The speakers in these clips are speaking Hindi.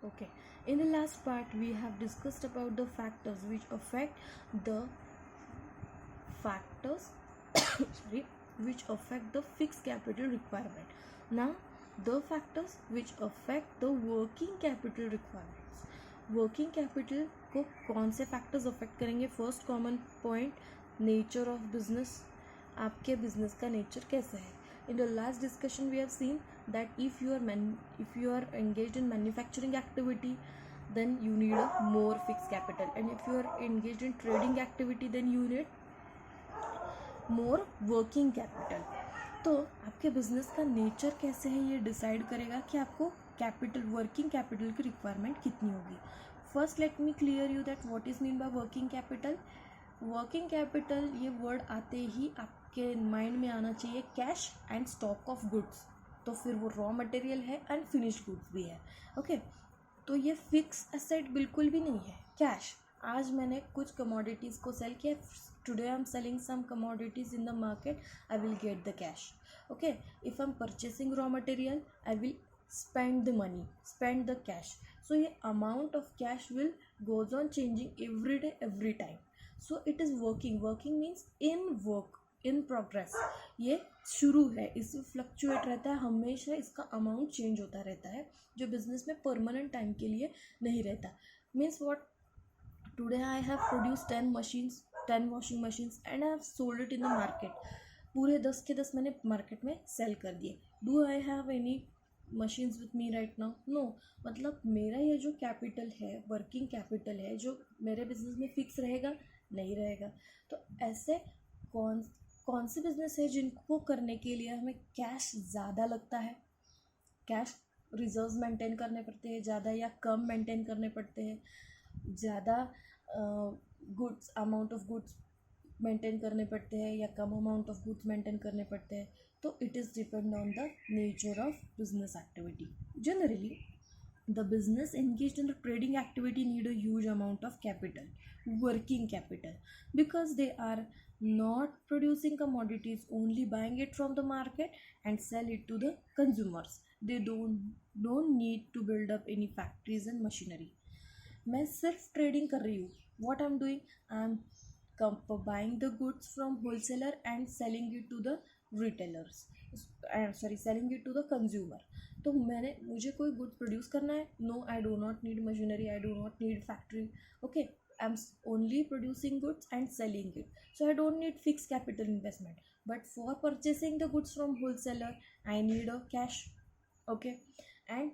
Okay, in the last part, we have discussed about the factors which affect the factors sorry, which affect the fixed capital requirement. Now, the factors which affect the working capital requirements. Working capital को कौन से फैक्टर्स अफेक्ट करेंगे? First common point, nature of business. आपके बिजनेस का नेचर कैसा है? In the last discussion we have seen that if you are engaged in manufacturing activity, then you need a more fixed capital, and if you are engaged in trading activity, then you need more working capital. तो आपके बिजनेस का नेचर कैसे है ये डिसाइड करेगा कि आपको कैपिटल, वर्किंग कैपिटल की रिक्वायरमेंट कितनी होगी. First let me clear you that what is mean by working capital. Working capital ये वर्ड आते ही आपके माइंड में आना चाहिए cash and stock of goods. तो फिर वो रॉ मटेरियल है एंड फिनिश्ड गुड्स भी है. ओके, तो ये फिक्स एसेट बिल्कुल भी नहीं है. कैश, आज मैंने कुछ कमोडिटीज़ को सेल किया, today I am selling some commodities in the market, I will get the cash. Okay, if I am purchasing raw material, I will spend the money, spend the cash. So ये amount of cash will goes on changing every day, every time. So it is working means in work, in progress. ये शुरू है, इससे फ्लक्चुएट रहता है, हमेशा इसका अमाउंट चेंज होता रहता है, जो बिजनेस में परमानेंट टाइम के लिए नहीं रहता. Means what, today I have produce 10 machines, 10 washing machines and I have sold it in the market. पूरे 10 के 10 मैंने मार्केट में सेल कर दिए. Do I have any machines with me right now? No. मतलब मेरा ये जो कैपिटल है, वर्किंग कैपिटल है, जो मेरे बिजनेस में फिक्स रहेगा नहीं रहेगा. तो ऐसे कौन से बिजनेस है जिनको करने के लिए हमें कैश ज़्यादा लगता है, कैश रिजर्व्स मेंटेन करने पड़ते हैं ज़्यादा या कम मेंटेन करने पड़ते हैं, ज़्यादा goods, amount of goods maintain करने पड़ते हैं या कम अमाउंट ऑफ गुड्स मेंटेन करने पड़ते हैं. तो it is depend on the nature of business activity. Generally the business engaged in the trading activity need a huge amount of capital, working capital, because they are not producing commodities, only buying it from the market and sell it to the consumers. They don't need to build up any factories and machinery. मैं सिर्फ ट्रेडिंग कर रही हूँ. what I'm doing, I'm buying the goods from wholesaler and selling it to the retailers, selling it to the consumer. तो मुझे कोई गुड्स प्रोड्यूस करना है, no, I do not need machinery, I do not need factory. Okay, I am only producing goods and selling it, so I don't need fix capital investment. But for purchasing the goods from wholesaler I need a cash. Okay, and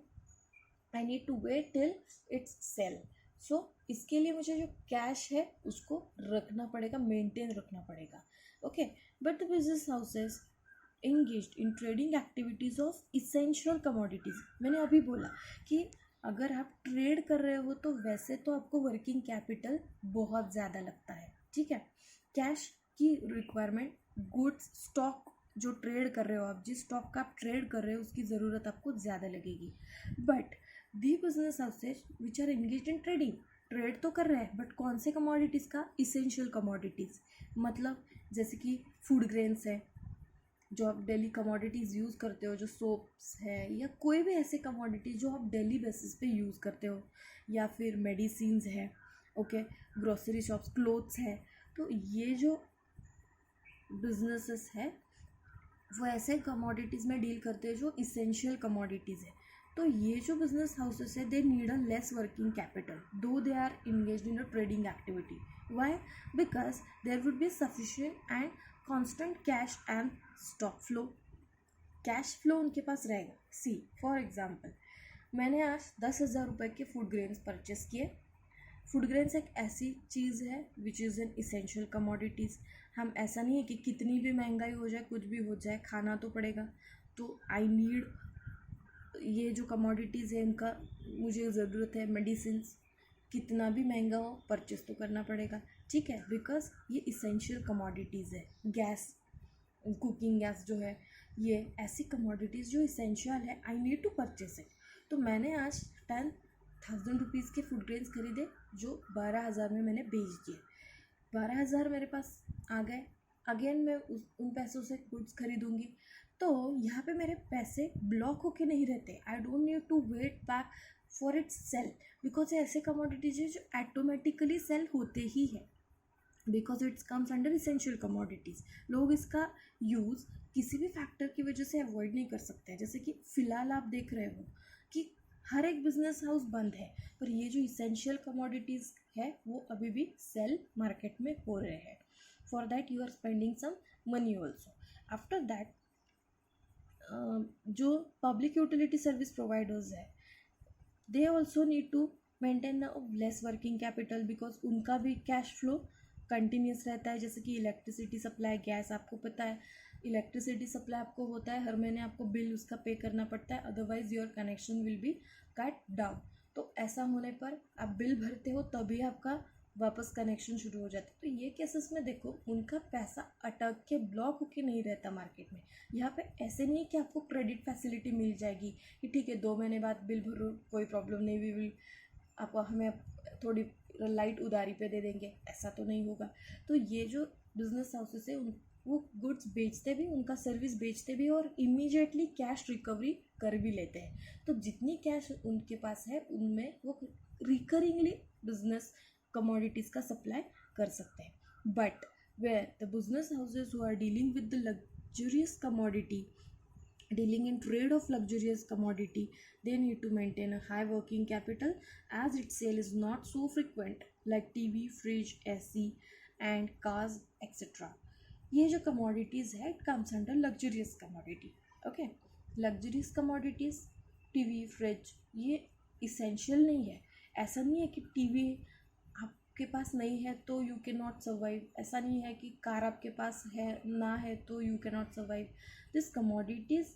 I need to wait till its sale. So इसके लिए मुझे जो कैश है उसको रखना पड़ेगा, मेंटेन रखना पड़ेगा. Okay, but the business houses engaged in trading activities of essential commodities. मैंने अभी बोला कि अगर आप ट्रेड कर रहे हो तो वैसे तो आपको वर्किंग कैपिटल बहुत ज़्यादा लगता है, ठीक है. कैश की रिक्वायरमेंट, गुड्स, स्टॉक जो ट्रेड कर रहे हो आप, जिस स्टॉक का आप ट्रेड कर रहे हो उसकी ज़रूरत आपको ज़्यादा लगेगी. But the business houses which are engaged in trading, trade तो कर रहे हैं बट कौन से कमोडिटीज़ का? Essential commodities. मतलब जैसे कि फूड ग्रेन्स है, जो आप डेली कमोडिटीज़ यूज़ करते हो, जो सोप्स है या कोई भी ऐसे कमोडिटी जो आप डेली बेसिस पे यूज़ करते हो, या फिर मेडिसिन्स है, ओके, ग्रोसरी शॉप्स, क्लोथ्स है. तो ये जो बिजनेसेस है वो ऐसे कमोडिटीज़ में डील करते हैं जो इसेंशियल कमोडिटीज़ है. तो ये जो बिजनेस हाउसेस है, they need a less working capital though they are engaged in a trading activity. Why? Because there would be sufficient and constant cash and stock flow. Cash flow उनके पास रहेगा. सी फॉर एग्जाम्पल, मैंने आज 10,000 रुपये के फूड ग्रेन्स परचेस किए. फूड ग्रेन्स एक ऐसी चीज़ है which is an essential commodities. हम ऐसा नहीं है कि कितनी भी महंगाई हो जाए, कुछ भी हो जाए, खाना तो पड़ेगा. तो आई नीड, ये जो कमोडिटीज़ है इनका मुझे ज़रूरत है. मेडिसिन्स कितना भी महंगा हो परचेस तो करना पड़ेगा, ठीक है, बिकॉज ये इसेंशियल कमोडिटीज़ है. गैस, कुकिंग गैस जो है, ये ऐसी कमोडिटीज़ जो इसेंशियल है, I need to purchase it. तो मैंने आज 10,000 रुपीज़ के फूड ग्रेन्स खरीदे जो 12,000 में मैंने बेच दिए. 12,000 मेरे पास आ गए. अगेन मैं उन पैसों से गुड्स खरीदूँगी. तो यहाँ पे मेरे पैसे ब्लॉक होके नहीं रहते. I don't need to wait back for its sale, because ये ऐसे कमोडिटीज है जो ऑटोमेटिकली सेल होते ही है, because it's comes under essential commodities. लोग इसका यूज़ किसी भी फैक्टर की वजह से अवॉइड नहीं कर सकते हैं। जैसे कि फ़िलहाल आप देख रहे हो कि हर एक बिजनेस हाउस बंद है, पर ये जो इसेंशियल कमोडिटीज़ है वो अभी भी सेल मार्केट में हो रहे हैं। For that you are spending some money also. After that जो पब्लिक यूटिलिटी सर्विस प्रोवाइडर्स है, they also need to maintain less working capital, because उनका भी कैश फ्लो कंटिन्यूस रहता है। जैसे कि इलेक्ट्रिसिटी सप्लाई, गैस, आपको पता है इलेक्ट्रिसिटी सप्लाई आपको होता है, हर महीने आपको बिल उसका पे करना पड़ता है, otherwise your connection will be cut down. तो ऐसा होने पर आप बिल भरते हो तभी आपका वापस कनेक्शन शुरू हो जाता है। तो ये केसेस में देखो उनका पैसा अटक के ब्लॉक होके नहीं रहता मार्केट में। यहाँ पे ऐसे नहीं है कि आपको क्रेडिट फैसिलिटी मिल जाएगी कि ठीक है 2 महीने बाद बिल भरो, कोई प्रॉब्लम नहीं, वी विल आपको हमें थोड़ी लाइट उधारी पे दे देंगे, ऐसा तो नहीं होगा। तो ये जो बिजनेस हाउसेस है वो गुड्स बेचते भी, उनका सर्विस बेचते भी और इमीडिएटली कैश रिकवरी कर भी लेते हैं। तो जितनी कैश उनके पास है उनमें वो रिकरिंगली बिजनेस कमोडिटीज़ का सप्लाई कर सकते हैं। But where the business houses who are dealing with the luxurious commodity, dealing in trade of luxurious commodity, they need to maintain a high working capital as its sale is not so frequent like TV, fridge, AC and cars etc. ये जो commodities है it comes under luxurious commodity. Okay, luxurious commodities, TV, fridge, ये essential नहीं है। ऐसा नहीं है कि टीवी आपके पास नहीं है तो यू कैन नॉट सर्वाइव, ऐसा नहीं है कि कार आपके पास है ना है तो you can not survive. This commodities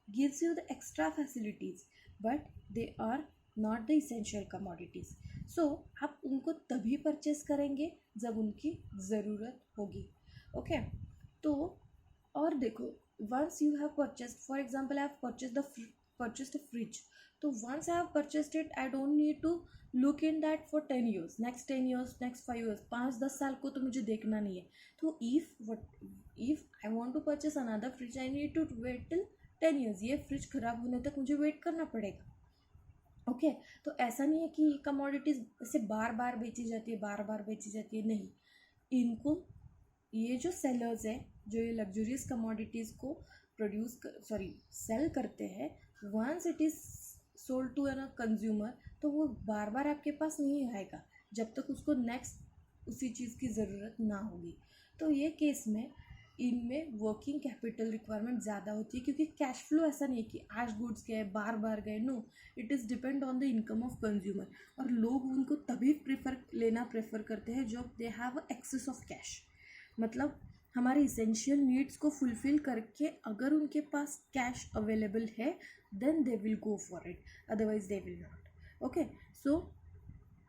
gives you the extra facilities but they are not the essential commodities. So आप उनको तभी परचेस करेंगे जब उनकी ज़रूरत होगी। ओके तो और देखो, once you have purchased, for example I have purchased a fridge, तो once I have purchased it I don't need to look in that for 10 years, next 10 years, next 5 years, 5-10 साल को तो मुझे देखना नहीं है। तो if I want to purchase another fridge I need to wait till 10 years, ये फ्रिज ख़राब होने तक मुझे वेट करना पड़ेगा। ओके तो ऐसा नहीं है कि कमोडिटीज़ ऐसे बार बार बेची जाती है, बार बार बेची जाती है, नहीं। इनको ये जो सेलर्स है जो ये लग्जरियस कमोडिटीज़ को सेल करते हैं, once it is sold to an consumer, तो वो बार बार आपके पास नहीं आएगा जब तक उसको नेक्स्ट उसी चीज़ की ज़रूरत ना होगी। तो ये केस में इनमें वर्किंग कैपिटल रिक्वायरमेंट ज़्यादा होती है, क्योंकि कैश फ्लो ऐसा नहीं है कि आज गुड्स गए बार बार गए, no, it is depend on the income of consumer. और लोग उनको तभी प्रेफर करते हैं जब they have access of cash, मतलब हमारे इसेंशियल नीड्स को फुलफिल करके अगर उनके पास कैश अवेलेबल है then they will go for it, otherwise they will not. Okay so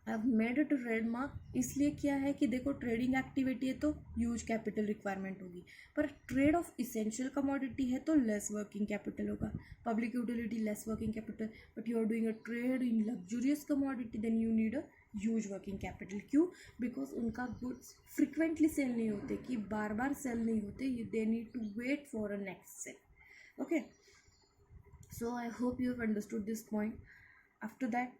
I have made it trademark, इसलिए किया है कि देखो ट्रेडिंग एक्टिविटी है तो ह्यूज कैपिटल रिक्वायरमेंट होगी, पर ट्रेड ऑफ इसेंशियल कमोडिटी है तो लेस वर्किंग कैपिटल होगा। Public utility less working capital, but you are doing a trade in luxurious commodity then you need a huge working capital. क्यों? बिकॉज उनका गुड्स फ्रिक्वेंटली सेल नहीं होते, कि बार बार सेल नहीं होते, they need to wait for a next sale. Okay so I hope you have understood this point. After that,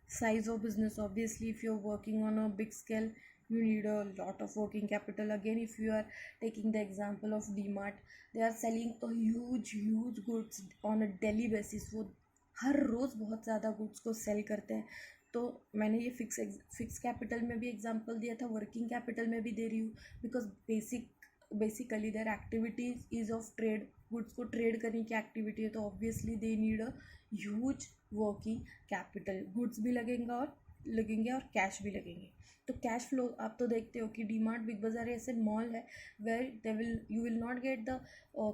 size of business, obviously if you're working on a big scale you need a lot of working capital. Again, if you are taking the example of DMart, they are selling a huge goods on a daily basis, वो हर रोज़ बहुत ज़्यादा गुड्स को सेल करते हैं। तो मैंने ये फिक्स कैपिटल में भी एग्जांपल दिया था, वर्किंग कैपिटल में भी दे रही हूँ, because basically their activities is of trade, goods को ट्रेड करने की एक्टिविटी है, तो obviously they need a huge working capital. Goods भी लगेंगे और कैश भी लगेंगे। तो कैश फ्लो आप तो देखते हो कि डीमार्ट, बिग बाज़ार ऐसे मॉल है where you will not get the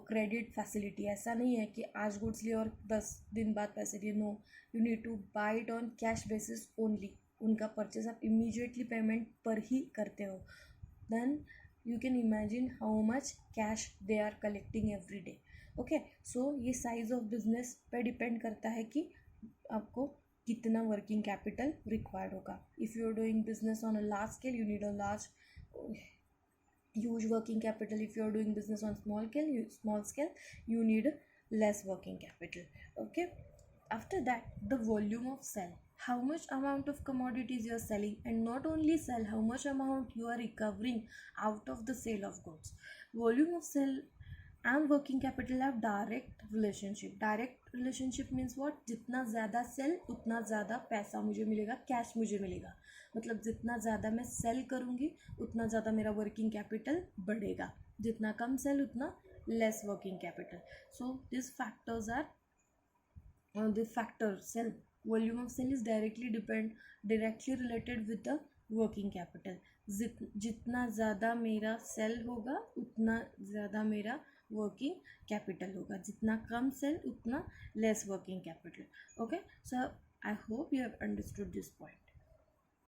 credit facility. ऐसा नहीं है कि आज गुड्स लिए और 10 दिन बाद पैसे दिए, no, you need to buy it on cash basis only. उनका परचेज आप इमीडिएटली पेमेंट पर ही करते हो। Then you can imagine how much cash they are collecting every day. Okay so ये साइज ऑफ बिजनेस पे डिपेंड करता है कि आपको कितना वर्किंग कैपिटल रिक्वायर्ड होगा। If you are doing business on a large scale you need a huge working capital. If you are doing business on small scale you need less working capital. Okay After that, the volume of sell, how much amount of commodities you are selling, and not only sell, how much amount you are recovering out of the sale of goods. Volume of sell and working capital have direct relationship. Direct relationship means what? जितना ज़्यादा सेल उतना ज़्यादा पैसा मुझे मिलेगा, कैश मुझे मिलेगा. मतलब जितना ज़्यादा मैं सेल करूँगी उतना ज़्यादा मेरा वर्किंग कैपिटल बढ़ेगा, जितना कम सेल उतना less working capital. So this factors are the factor cell. Volume of cell is directly related with the working capital. जितना ज़्यादा मेरा सेल होगा उतना ज़्यादा मेरा वर्किंग कैपिटल होगा, जितना कम सेल उतना less working capital. Okay, so I hope you have understood this point.